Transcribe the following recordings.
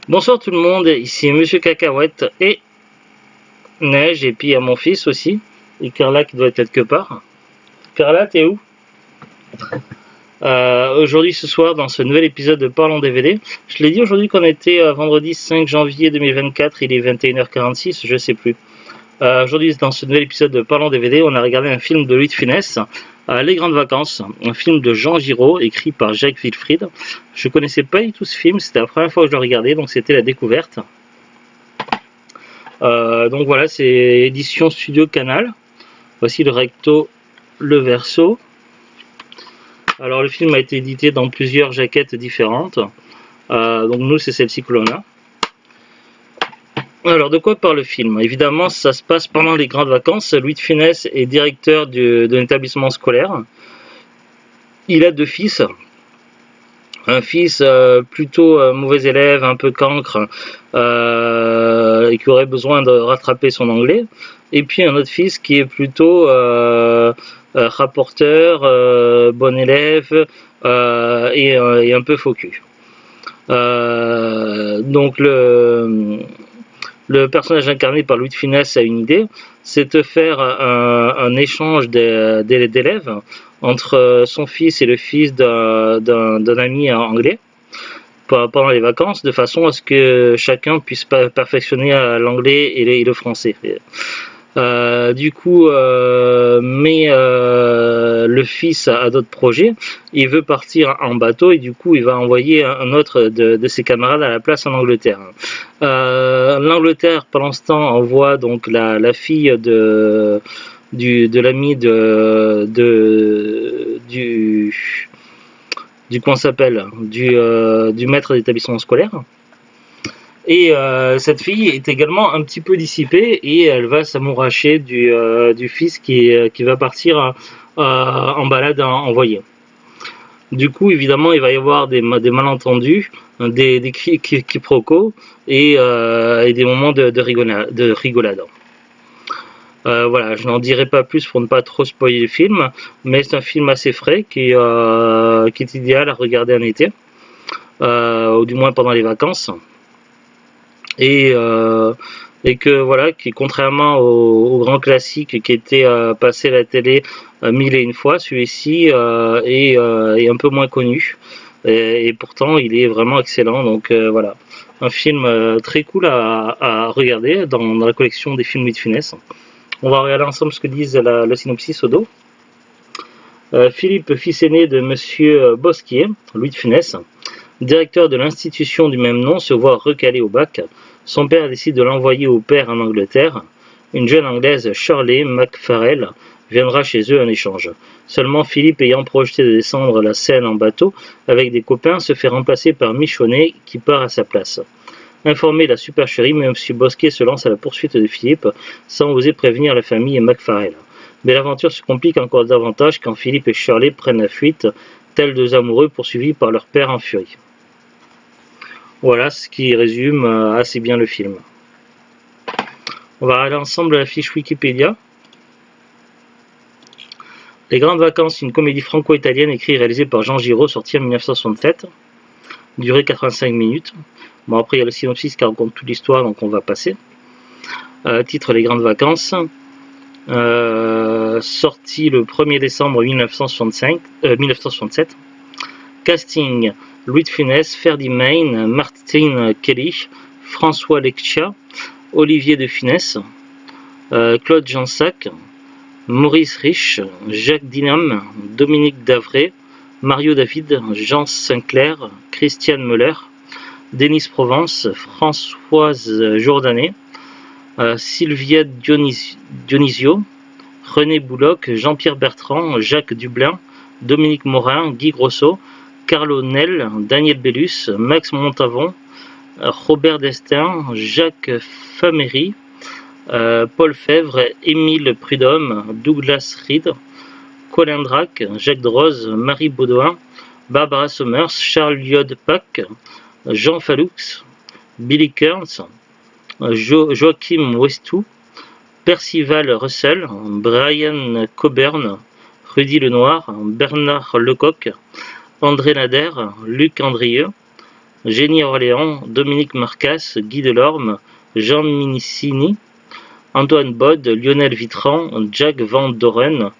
Bonsoir tout le monde, ici Monsieur Cacahuète et Neige, et puis il y a mon fils aussi, et Carla qui doit être quelque part. Carla, t'es où? Aujourd'hui, ce soir, dans ce nouvel épisode de Parlons DVD, je l'ai dit aujourd'hui qu'on était vendredi 5 janvier 2024, il est 21h46, je sais plus. Aujourd'hui, dans ce nouvel épisode de Parlons DVD, on a regardé un film de Louis de Funès, Les Grandes Vacances, un film de Jean Giraud, écrit par Jacques Wilfried. Je connaissais pas du tout ce film, c'était la première fois que je le regardais, donc c'était la découverte. Donc voilà, c'est édition Studio Canal. Voici le recto, le verso. Alors le film a été édité dans plusieurs jaquettes différentes. Donc nous, c'est celle-ci que l'on a. Alors, de quoi parle le film? Évidemment, ça se passe pendant les grandes vacances. Louis de Funès est directeur d'un établissement scolaire. Il a deux fils. Un fils plutôt mauvais élève, un peu cancre, et qui aurait besoin de rattraper son anglais. Et puis un autre fils qui est plutôt rapporteur, bon élève, et un peu faux cul. Donc le personnage incarné par Louis de Funès a une idée, c'est de faire un échange d'élèves entre son fils et le fils d'un ami anglais pendant les vacances, de façon à ce que chacun puisse perfectionner l'anglais et le français. Le fils a d'autres projets, il veut partir en bateau et du coup il va envoyer un autre de ses camarades à la place en Angleterre. L'Angleterre pendant ce temps envoie donc la fille de l'ami du maître d'établissement scolaire. Et cette fille est également un petit peu dissipée et elle va s'amouracher du fils qui va partir en balade en voilier. Du coup, évidemment, il va y avoir des malentendus, des quiproquos et des moments de rigolade. Voilà, je n'en dirai pas plus pour ne pas trop spoiler le film, mais c'est un film assez frais qui est idéal à regarder en été, ou du moins pendant les vacances. Et que voilà, qui contrairement au grand classique qui était passé à la télé mille et une fois, celui-ci est un peu moins connu et pourtant il est vraiment excellent. Donc voilà, un film très cool à regarder dans la collection des films Louis de Funès. On va regarder ensemble ce que disent le synopsis au dos. Philippe, fils aîné de Monsieur Bosquier, Louis de Funès, directeur de l'institution du même nom, se voit recalé au bac. Son père décide de l'envoyer au père en Angleterre. Une jeune anglaise, Shirley MacFarrell, viendra chez eux en échange. Seulement Philippe, ayant projeté de descendre la Seine en bateau avec des copains, se fait remplacer par Michonnet qui part à sa place. Informé de la supercherie, M. Bosquier se lance à la poursuite de Philippe sans oser prévenir la famille MacFarrell. Mais l'aventure se complique encore davantage quand Philippe et Shirley prennent la fuite, tels deux amoureux poursuivis par leur père en furie. Voilà ce qui résume assez bien le film. On va aller ensemble à la fiche Wikipédia. Les Grandes Vacances, une comédie franco-italienne écrite et réalisée par Jean Giraud, sortie en 1967. Durée 85 minutes. Bon, après il y a le synopsis qui raconte toute l'histoire, donc on va passer. Titre Les Grandes Vacances. Sorti le 1er décembre 1967. Casting: Louis de Funès, Ferdy Mayne, Martin Kelly, François Leccia, Olivier de Funès, Claude Jansac, Maurice Rich, Jacques Dinam, Dominique Davray, Mario David, Jean Sinclair, Christiane Müller, Denis Provence, Françoise Jourdanet, Sylvia Dionisio, René Bouloc, Jean-Pierre Bertrand, Jacques Dublin, Dominique Morin, Guy Grosso, Carlo Nel, Daniel Bellus, Max Montavon, Robert Destin, Jacques Famery, Paul Fèvre, Émile Prudhomme, Douglas Reed, Colin Drac, Jacques Droz, Marie Baudouin, Barbara Sommers, Charles Lyod-Pack, Jean Faloux, Billy Kearns, Joachim Westou, Percival Russell, Brian Coburn, Rudy Lenoir, Bernard Lecoq, André Nader, Luc Andrieux, Génie Orléans, Dominique Marcasse, Guy Delorme, Jean Minicini, Antoine Bod, Lionel Vitran, Jack Van Doren,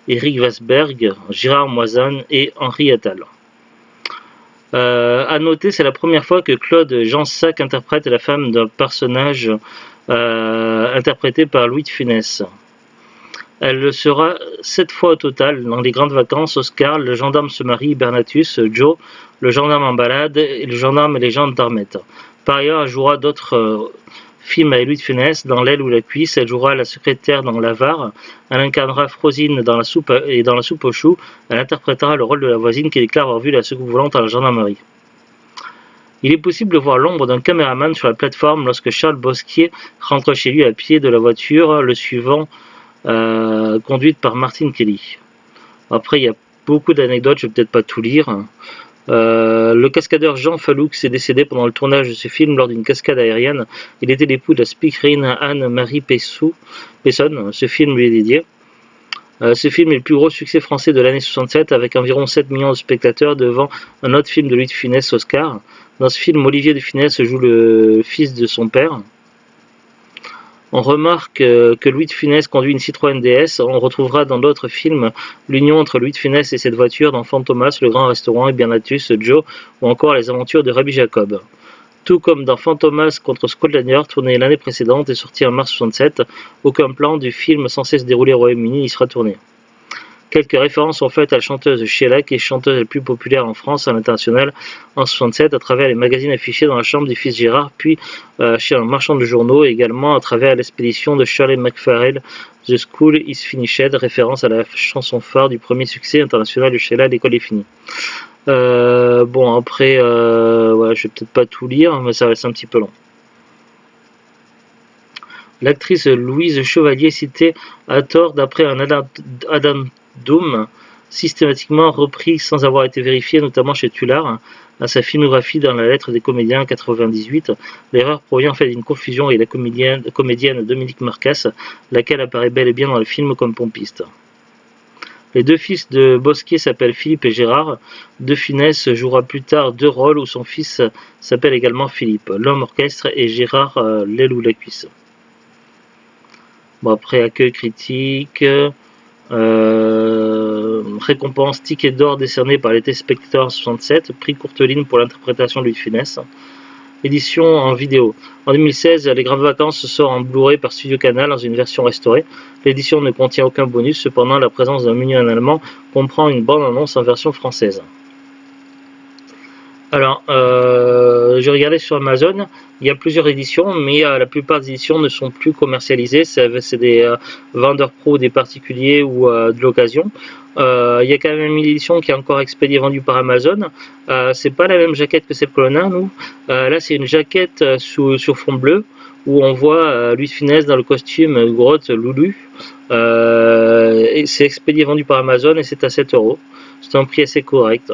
Éric Wasberg, Gérard Moisan et Henri Attal. À noter, c'est la première fois que Claude Jansac interprète la femme d'un personnage interprété par Louis de Funès. Elle le sera 7 fois au total dans les grandes vacances, Oscar, Le gendarme se marie, Bernatus, Joe, Le gendarme en balade et Le gendarme et les gens d'Armette. Par ailleurs, elle jouera d'autres films avec Louis de Funès, dans L'aile ou la cuisse, elle jouera la secrétaire dans L'Avare, elle incarnera Frosine dans La soupe aux choux, elle interprétera le rôle de la voisine qui déclare avoir vu la soucoupe volante à la gendarmerie. Il est possible de voir l'ombre d'un caméraman sur la plateforme lorsque Charles Bosquier rentre chez lui à pied de la voiture, le suivant conduite par Martin Kelly. Après, il y a beaucoup d'anecdotes, je vais peut-être pas tout lire. Le cascadeur Jean Faloux est décédé pendant le tournage de ce film lors d'une cascade aérienne. Il était l'époux de la speakerine Anne-Marie Pesson. Ce film lui est dédié. Ce film est le plus gros succès français de l'année 67 avec environ 7 millions de spectateurs devant un autre film de Louis de Funès, Oscar. Dans ce film, Olivier de Funès joue le fils de son père. On remarque que Louis de Funès conduit une Citroën DS. On retrouvera dans d'autres films l'union entre Louis de Funès et cette voiture dans Fantomas, Le Grand Restaurant et Bernatus, Joe ou encore Les Aventures de Rabbi Jacob. Tout comme dans Fantomas contre Scotland Yard, tourné l'année précédente et sorti en mars 67, aucun plan du film censé se dérouler au Royaume-Uni n'y sera tourné. Quelques références sont faites à la chanteuse Sheila, qui est chanteuse la plus populaire en France et à l'international en 67, à travers les magazines affichés dans la chambre du fils Gérard, puis chez un marchand de journaux, et également à travers l'expédition de Shirley MacPhail, The School is Finished, référence à la chanson phare du premier succès international de Sheila, L'école est finie. Bon, après, voilà, je vais peut-être pas tout lire, mais ça reste un petit peu long. L'actrice Louise Chevalier citée à tort d'après un addendum systématiquement repris sans avoir été vérifié, notamment chez Tullard, à sa filmographie dans la lettre des comédiens en 98. L'erreur provient en fait d'une confusion avec la comédienne Dominique Marcasse, laquelle apparaît bel et bien dans le film comme pompiste. Les deux fils de Bosquier s'appellent Philippe et Gérard. De Funès jouera plus tard deux rôles où son fils s'appelle également Philippe, l'homme orchestre et Gérard l'aile ou la cuisse. Bon, après, accueil critique, récompense ticket d'or décerné par les téléspectateurs 67, prix Courteline pour l'interprétation de Louis de Funès. Édition en vidéo. En 2016, Les Grandes Vacances sort en Blu-ray par Studio Canal dans une version restaurée. L'édition ne contient aucun bonus, cependant la présence d'un menu en allemand comprend une bande-annonce en version française. Alors, j'ai regardé sur Amazon, il y a plusieurs éditions, mais la plupart des éditions ne sont plus commercialisées, c'est des vendeurs pro, des particuliers ou de l'occasion. Il y a quand même une édition qui est encore expédiée, vendue par Amazon. C'est pas la même jaquette que celle que l'on a, nous. Là, c'est une jaquette sur fond bleu, où on voit Louis de Funès dans le costume grotte Loulou. C'est expédié, vendu par Amazon, et c'est à 7 €. C'est un prix assez correct.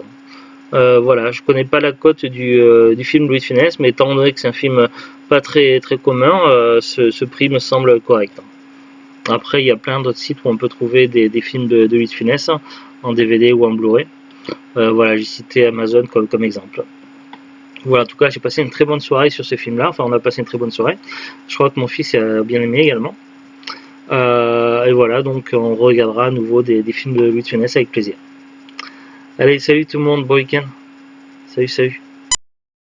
Voilà, je connais pas la cote du film Louis de Funès, mais étant donné que c'est un film pas très commun, ce prix me semble correct. Après, il y a plein d'autres sites où on peut trouver des films de Louis de Funès en DVD ou en Blu-ray. Voilà, j'ai cité Amazon comme exemple. Voilà, en tout cas, j'ai passé une très bonne soirée sur ce film-là. Enfin, on a passé une très bonne soirée. Je crois que mon fils a bien aimé également. Et voilà, donc on regardera à nouveau des films de Louis de Funès avec plaisir. Allez, salut tout le monde, bon week-end. Salut.